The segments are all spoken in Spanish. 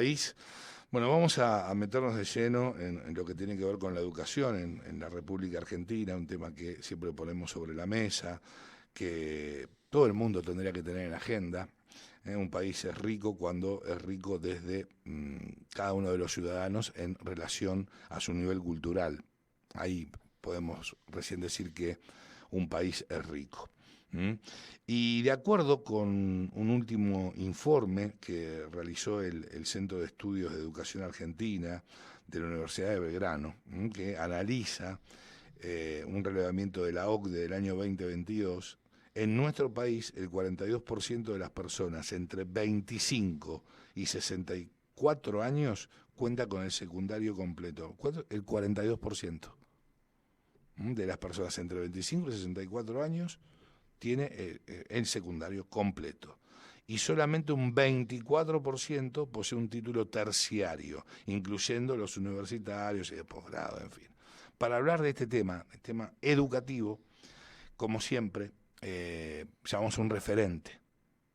país. Bueno, vamos a meternos de lleno en lo que tiene que ver con la educación en la República Argentina, un tema que siempre ponemos sobre la mesa, que todo el mundo tendría que tener en agenda. Un país es rico cuando es rico desde cada uno de los ciudadanos en relación a su nivel cultural. Ahí podemos recién decir que un país es rico. ¿Mm? Y de acuerdo con un último informe que realizó el Centro de Estudios de Educación Argentina de la Universidad de Belgrano, que analiza un relevamiento de la OCDE del año 2022, en nuestro país el 42% de las personas entre 25 y 64 años cuenta con el secundario completo. El 42% de las personas entre 25 y 64 años tiene el secundario completo. Y solamente un 24% posee un título terciario, incluyendo los universitarios y de posgrado, en fin. Para hablar de este tema, el tema educativo, como siempre, llamamos un referente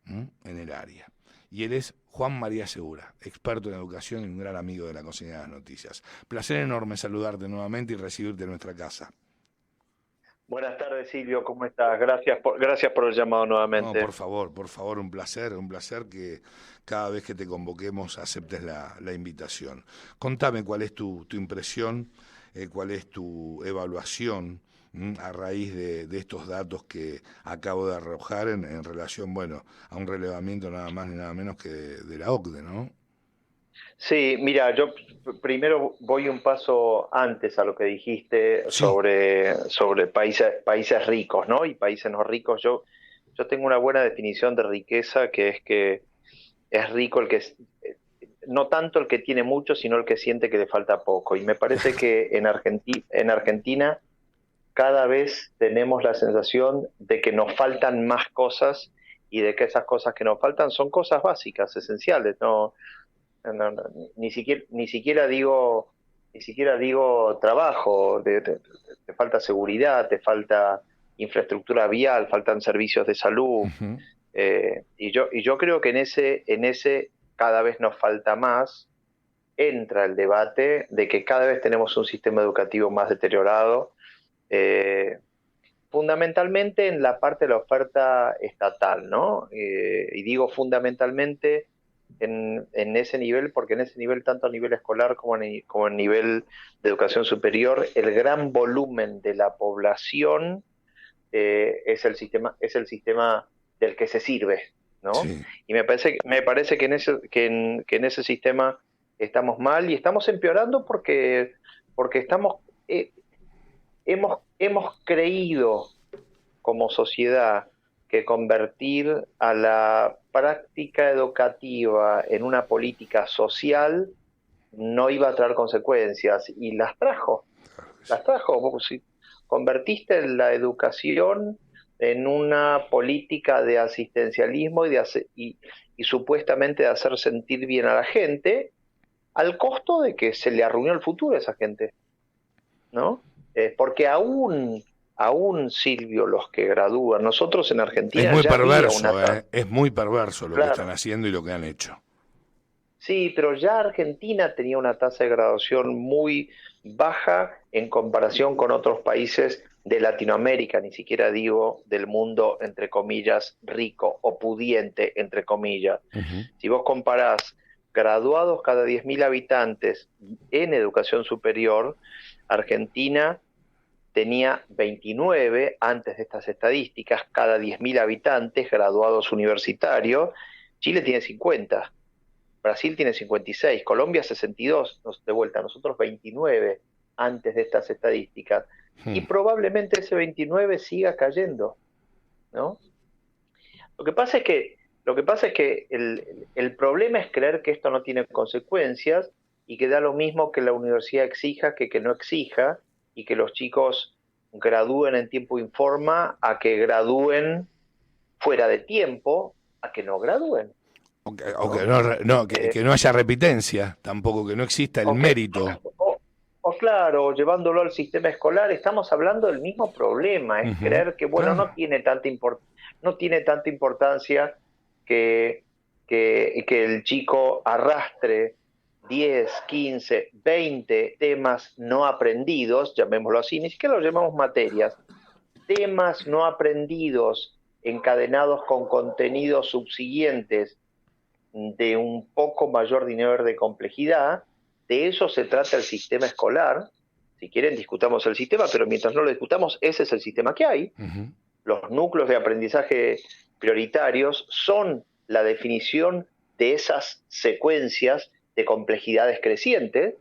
en el área. Y él es Juan María Segura, experto en educación y un gran amigo de la Cocina de las Noticias. Placer enorme saludarte nuevamente y recibirte en nuestra casa. Buenas tardes, Silvio, ¿cómo estás? Gracias por el llamado No, nuevamente. por favor, un placer que cada vez que te convoquemos aceptes la invitación. Contame cuál es tu impresión, cuál es tu evaluación a raíz de estos datos que acabo de arrojar en relación, bueno, a un relevamiento nada más ni nada menos que de la OCDE, ¿no? Sí, mira, yo primero voy un paso antes a lo que dijiste Sí, sobre países ricos, ¿no? Y países no ricos. Yo tengo una buena definición de riqueza, que es que es rico no tanto el que tiene mucho, sino el que siente que le falta poco. Y me parece que en Argentina cada vez tenemos la sensación de que nos faltan más cosas y de que esas cosas que nos faltan son cosas básicas, esenciales. Ni siquiera digo trabajo, te falta seguridad, te falta infraestructura vial, faltan servicios de salud. ujú, Y yo creo que en ese cada vez nos falta más. Entra el debate de que cada vez tenemos un sistema educativo más deteriorado, eh, fundamentalmente en la parte de la oferta estatal, ¿no? Y digo fundamentalmente en ese nivel, porque en ese nivel, tanto a nivel escolar como en nivel de educación superior, el gran volumen de la población es el sistema del que se sirve, ¿no? sí. Y me parece que en ese sistema estamos mal y estamos empeorando porque eh, hemos creído como sociedad que convertir a la práctica educativa en una política social no iba a traer consecuencias y las trajo, Claro que sí. las trajo. Si convertiste la educación en una política de asistencialismo y supuestamente de hacer sentir bien a la gente, al costo de que se le arruinó el futuro a esa gente, ¿no? Porque aún, Silvio, los que gradúan, nosotros en Es Argentina muy ya había una perverso, tasa, es muy perverso lo que están claro, haciendo y lo que han hecho. sí, pero ya Argentina tenía una tasa de graduación muy baja en comparación con otros países de Latinoamérica, ni siquiera digo del mundo, entre comillas, rico o pudiente, entre comillas. Ujú. Si vos comparás graduados cada 10.000 habitantes en educación superior, Argentina tenía 29 antes de estas estadísticas, cada 10.000 habitantes graduados universitarios. Chile tiene 50, Brasil tiene 56, Colombia 62, de vuelta, nosotros 29 antes de estas estadísticas. Y Hmm. probablemente ese 29 siga cayendo, ¿no? Lo que pasa es que, lo que pasa es que el problema es creer que esto no tiene consecuencias y que da lo mismo que la universidad exija que no exija, y que los chicos gradúen en tiempo y forma a que gradúen fuera de tiempo, a que no gradúen, O que ¿no? no, Eh, que no haya repitencia, tampoco, que no exista el o, que, mérito. o claro, llevándolo al sistema escolar, estamos hablando del mismo problema, es Ujú, creer que, bueno, claro. no tiene tanta importancia que, que el chico arrastre 10, 15, 20 temas no aprendidos, llamémoslo así, ni siquiera los llamamos materias, temas no aprendidos encadenados con contenidos subsiguientes de un poco mayor nivel de complejidad. De eso se trata el sistema escolar. Si quieren, discutamos el sistema, pero mientras no lo discutamos, ese es el sistema que hay. Los núcleos de aprendizaje prioritarios son la definición de esas secuencias de complejidades crecientes.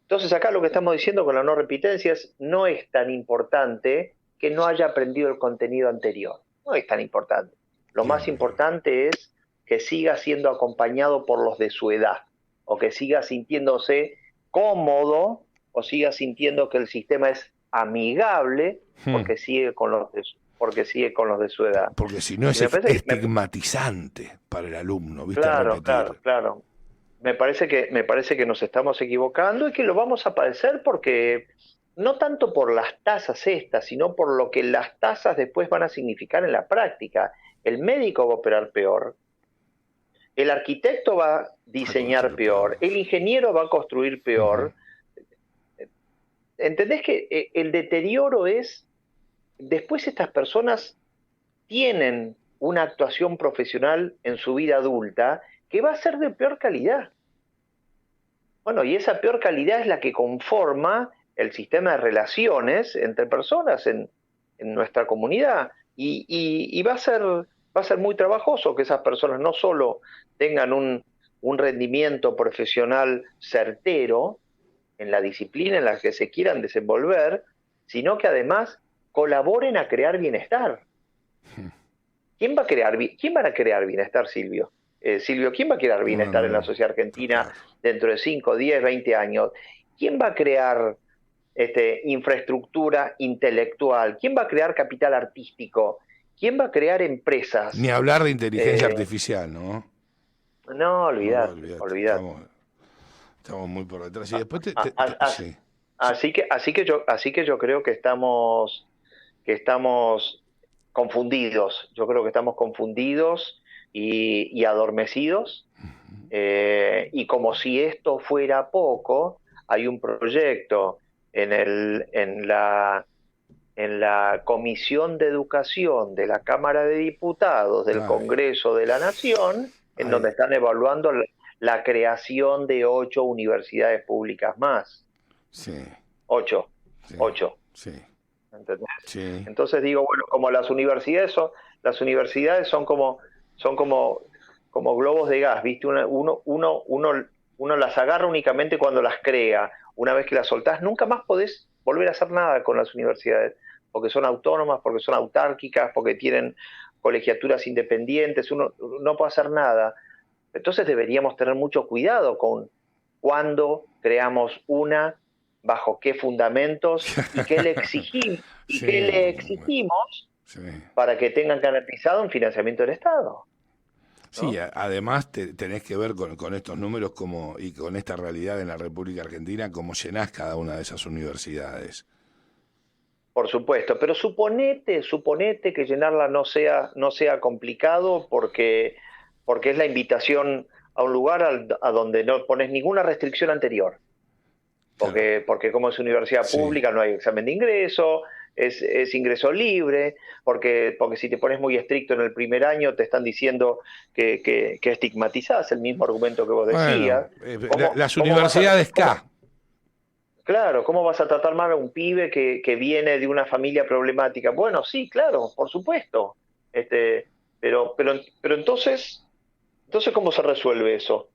Entonces acá lo que estamos diciendo con la no repitencia es: no es tan importante que no haya aprendido el contenido anterior. No es tan importante. Lo más importante es que siga siendo acompañado por los de su edad, o que siga sintiéndose cómodo, o siga sintiendo que el sistema es amigable, porque sigue con los de su edad. Porque si no es estigmatizante para el alumno, ¿viste? Claro. Me parece que nos estamos equivocando y que lo vamos a padecer, porque no tanto por las tasas estas, sino por lo que las tasas después van a significar en la práctica. El médico va a operar peor, el arquitecto va a diseñar peor, el ingeniero va a construir peor. ¿Entendés que el deterioro es, después estas personas tienen una actuación profesional en su vida adulta que va a ser de peor calidad? Bueno, y esa peor calidad es la que conforma el sistema de relaciones entre personas en nuestra comunidad. Y va a ser muy trabajoso que esas personas no solo tengan un rendimiento profesional certero en la disciplina en la que se quieran desenvolver, sino que además colaboren a crear bienestar. ¿Quién va a crear bienestar, Silvio? Silvio, ¿quién va a crear bienestar en la sociedad argentina dentro de 5, 10, 20 años? ¿Quién va a crear infraestructura intelectual? ¿Quién va a crear capital artístico? ¿Quién va a crear empresas? Ni hablar de inteligencia artificial, ¿no? No, olvidate. Estamos muy por detrás. Y después sí. Así que yo creo que estamos confundidos. Yo creo que estamos confundidos y adormecidos. Y como si esto fuera poco, hay un proyecto en la Comisión de Educación de la Cámara de Diputados del Congreso de la Nación, en donde están evaluando la creación de 8 universidades públicas más. Sí. 8. Sí. ¿Entendés? Sí. Entonces digo, bueno, como las universidades son como globos de gas, ¿viste? Uno las agarra únicamente cuando las crea. Una vez que las soltás, nunca más podés volver a hacer nada con las universidades, porque son autónomas, porque son autárquicas, porque tienen colegiaturas independientes, uno no puede hacer nada. Entonces deberíamos tener mucho cuidado con cuándo creamos una, bajo qué fundamentos y qué le exigimos para que tengan garantizado un financiamiento del Estado. Sí, además tenés que ver con estos números y con esta realidad en la República Argentina, cómo llenás cada una de esas universidades. Por supuesto, pero suponete que llenarla no sea complicado, porque es la invitación a un lugar a donde no pones ninguna restricción anterior. Porque como es universidad pública no hay examen de ingreso, es ingreso libre, porque si te pones muy estricto en el primer año te están diciendo que estigmatizás, el mismo argumento que vos decías. Las universidades Claro, ¿cómo vas a tratar mal a un pibe que viene de una familia problemática? Bueno, sí, claro, por supuesto. Pero entonces ¿cómo se resuelve eso?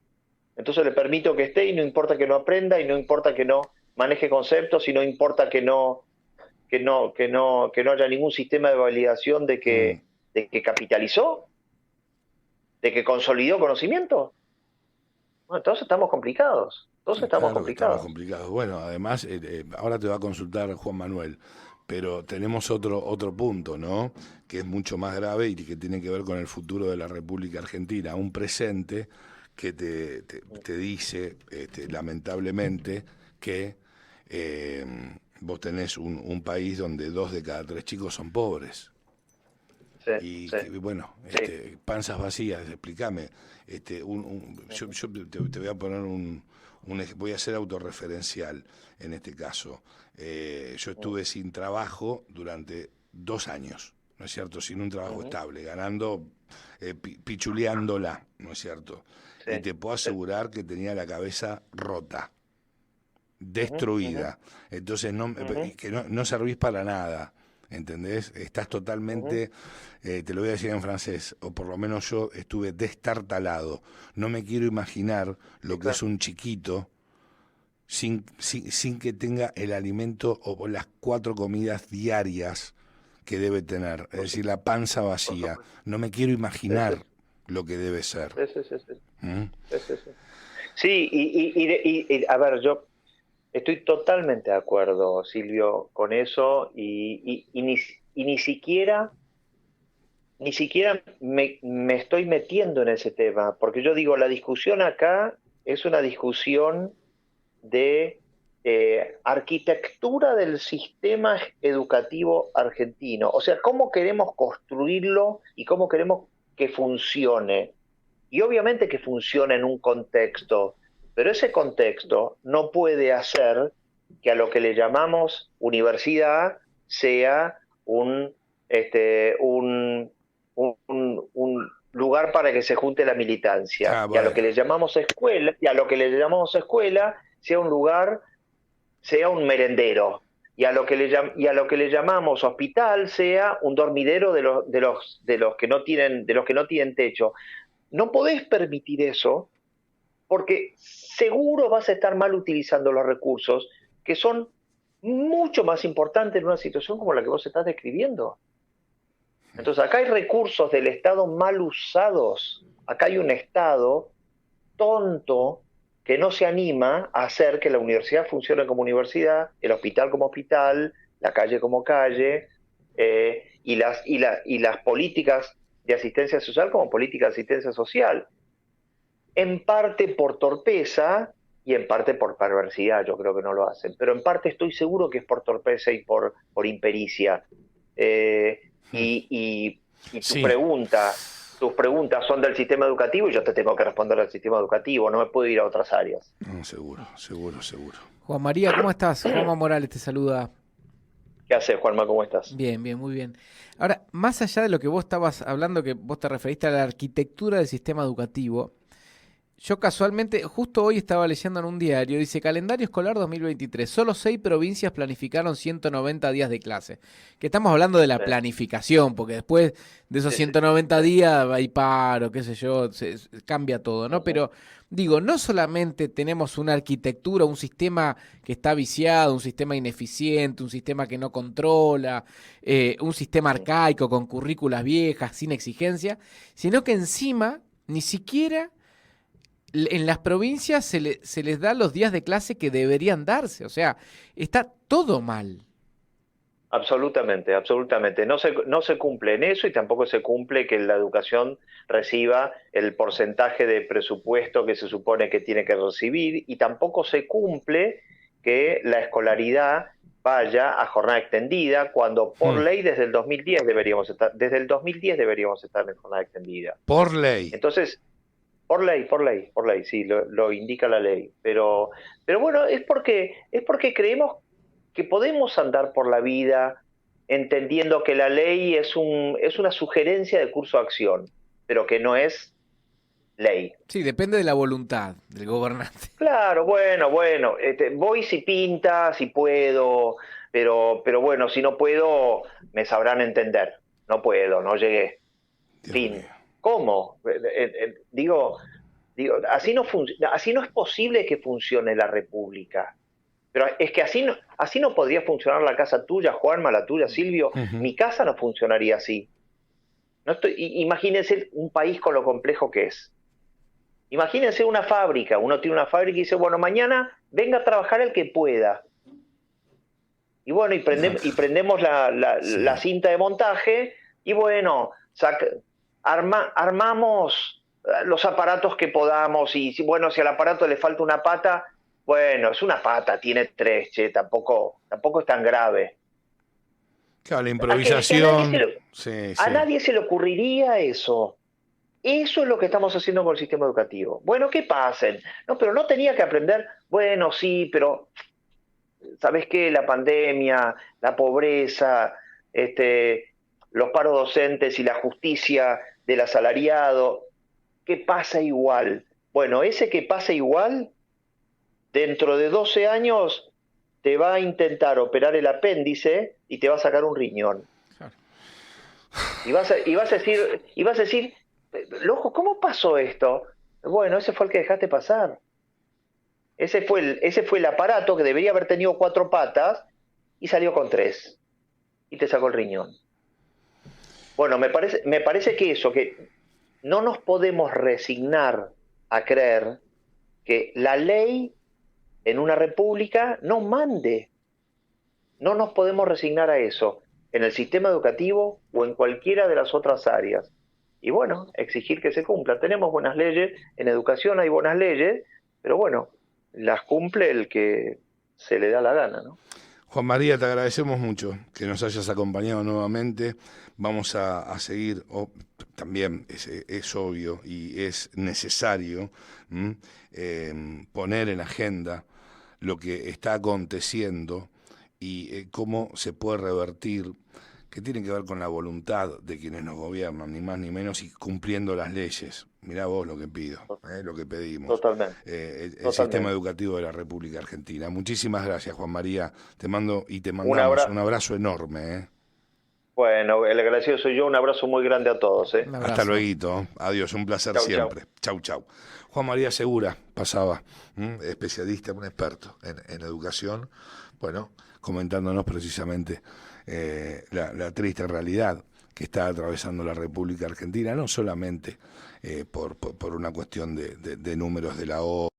Entonces le permito que esté y no importa que no aprenda, y no importa que no maneje conceptos, y no importa que no haya ningún sistema de validación de que capitalizó, de que consolidó conocimiento. Bueno, entonces estamos complicados. Estamos complicados. Bueno, además, ahora te va a consultar Juan Manuel, pero tenemos otro punto, ¿no? Que es mucho más grave y que tiene que ver con el futuro de la República Argentina, un presente que te dice, lamentablemente, que vos tenés un país donde 2 de cada 3 chicos son pobres. Y sí, bueno, sí. panzas vacías, explícame. Yo te voy a poner voy a ser autorreferencial en este caso. Yo estuve sin trabajo durante 2 años, ¿no es cierto? Sin un trabajo Ujú, estable, ganando, pichuleándola, ¿no es cierto? sí, Y te puedo sí. asegurar que tenía la cabeza rota, Ujú, ujú, destruida. Entonces ujú, que no servís para nada. ¿Entendés? Estás ujú. totalmente, te lo voy a decir en francés, o por lo menos yo estuve destartalado. No me quiero imaginar Sí, lo que es claro. un chiquito sin que tenga el alimento o las 4 comidas diarias que debe tener. Es Por decir, supuesto, la panza por vacía. supuesto. No me quiero Sí, sí, imaginar lo que debe ser. sí, sí, sí, sí, ¿Mm? sí, sí, sí. Sí, a ver, yo estoy totalmente de acuerdo, Silvio, con eso y ni siquiera me estoy metiendo en ese tema, porque yo digo, la discusión acá es una discusión de arquitectura del sistema educativo argentino, o sea, cómo queremos construirlo y cómo queremos que funcione. Y obviamente que funciona en un contexto, pero ese contexto no puede hacer que a lo que le llamamos universidad sea un, este, un lugar para que se junte la militancia. Ah, Y a lo que bueno. le llamamos escuela, y a lo que le llamamos escuela sea un lugar, sea un merendero. Y a lo que le llamamos hospital sea un dormidero de los que no tienen techo. No podés permitir eso porque seguro vas a estar mal utilizando los recursos que son mucho más importantes en una situación como la que vos estás describiendo. Entonces, acá hay recursos del Estado mal usados. Acá hay un Estado tonto que no se anima a hacer que la universidad funcione como universidad, el hospital como hospital, la calle como calle, y las políticas de asistencia social como políticas de asistencia social en parte por torpeza y en parte por perversidad, yo creo que no lo hacen, pero en parte estoy seguro que es por torpeza y por impericia. Eh, y Sí, tus preguntas son del sistema educativo y yo te tengo que responder al sistema educativo, no me puedo ir a otras áreas. no, seguro, seguro, seguro. Juan María, ¿cómo estás? Juanma Morales te saluda. ¿Qué haces, Juanma? ¿Cómo estás? Bien, bien, muy bien. Ahora, más allá de lo que vos estabas hablando, que vos te referiste a la arquitectura del sistema educativo, yo casualmente, justo hoy estaba leyendo en un diario, dice calendario escolar 2023, solo 6 provincias planificaron 190 días de clase. Que estamos hablando de la Sí, planificación, porque después de esos sí, sí, 190 sí. días hay paro, qué sé yo, cambia todo, ¿no? Ujú, Pero digo, no solamente tenemos una arquitectura, un sistema que está viciado, un sistema ineficiente, un sistema que no controla, un sistema ujú. arcaico con currículas viejas, sin exigencia, sino que encima ni siquiera en las provincias se les da los días de clase que deberían darse. O sea, está todo mal. Absolutamente, absolutamente. No se cumple en eso y tampoco se cumple que la educación reciba el porcentaje de presupuesto que se supone que tiene que recibir y tampoco se cumple que la escolaridad vaya a jornada extendida cuando por Hmm. ley desde el 2010 deberíamos estar en jornada extendida. Por ley. Entonces, por ley, sí, lo indica la ley. Pero bueno, es porque creemos que podemos andar por la vida entendiendo que la ley es una sugerencia de curso de acción, pero que no es ley. Sí, depende de la voluntad del gobernante. Claro, bueno, voy si pinta, si puedo, pero bueno, si no puedo, me sabrán entender. No puedo, no llegué. Dios mío. Fin. ¿Cómo? Así no es posible que funcione la República. Pero es que así no podría funcionar la casa tuya, Juanma, la tuya, Silvio. Ujú. Mi casa no funcionaría así. Imagínense un país con lo complejo que es. Imagínense una fábrica. Uno tiene una fábrica y dice, bueno, mañana venga a trabajar el que pueda. Y bueno, No, y prendemos la sí. cinta de montaje y bueno, armamos los aparatos que podamos y bueno, si al aparato le falta una pata, bueno, es una pata, tiene tres, che, tampoco es tan grave. Claro, la A improvisación. a nadie se le ocurriría eso. Eso es lo que estamos haciendo con el sistema educativo. Bueno, que pasen. No, pero no tenía que aprender. Bueno, sí, pero ¿sabes qué? La pandemia, la pobreza, los paros docentes y la justicia del asalariado, que pasa igual. Bueno, ese que pasa igual, dentro de 12 años te va a intentar operar el apéndice y te va a sacar un riñón. Claro. Y vas a decir, loco, ¿cómo pasó esto? Bueno, ese fue el que dejaste pasar. Ese fue el aparato que debería haber tenido 4 patas y salió con 3. Y te sacó el riñón. Bueno, me parece que eso, que no nos podemos resignar a creer que la ley en una república no mande. No nos podemos resignar a eso en el sistema educativo o en cualquiera de las otras áreas. Y bueno, exigir que se cumpla. Tenemos buenas leyes, en educación hay buenas leyes, pero bueno, las cumple el que se le da la gana, ¿no? Juan María, te agradecemos mucho que nos hayas acompañado nuevamente. Vamos a seguir, también es obvio y es necesario poner en agenda lo que está aconteciendo y cómo se puede revertir, que tiene que ver con la voluntad de quienes nos gobiernan, ni más ni menos, y cumpliendo las leyes. Mirá vos lo que pido, lo que pedimos. Totalmente. El sistema educativo de la República Argentina. Muchísimas gracias, Juan María. Te mandamos un abrazo enorme. Bueno, el agradecido soy yo. Un abrazo muy grande a todos. Hasta luego. Adiós, un placer siempre. Chau. Juan María Segura pasaba, especialista, un experto en educación, bueno, comentándonos precisamente la triste realidad que está atravesando la República Argentina, no solamente por una cuestión de números de la ONU,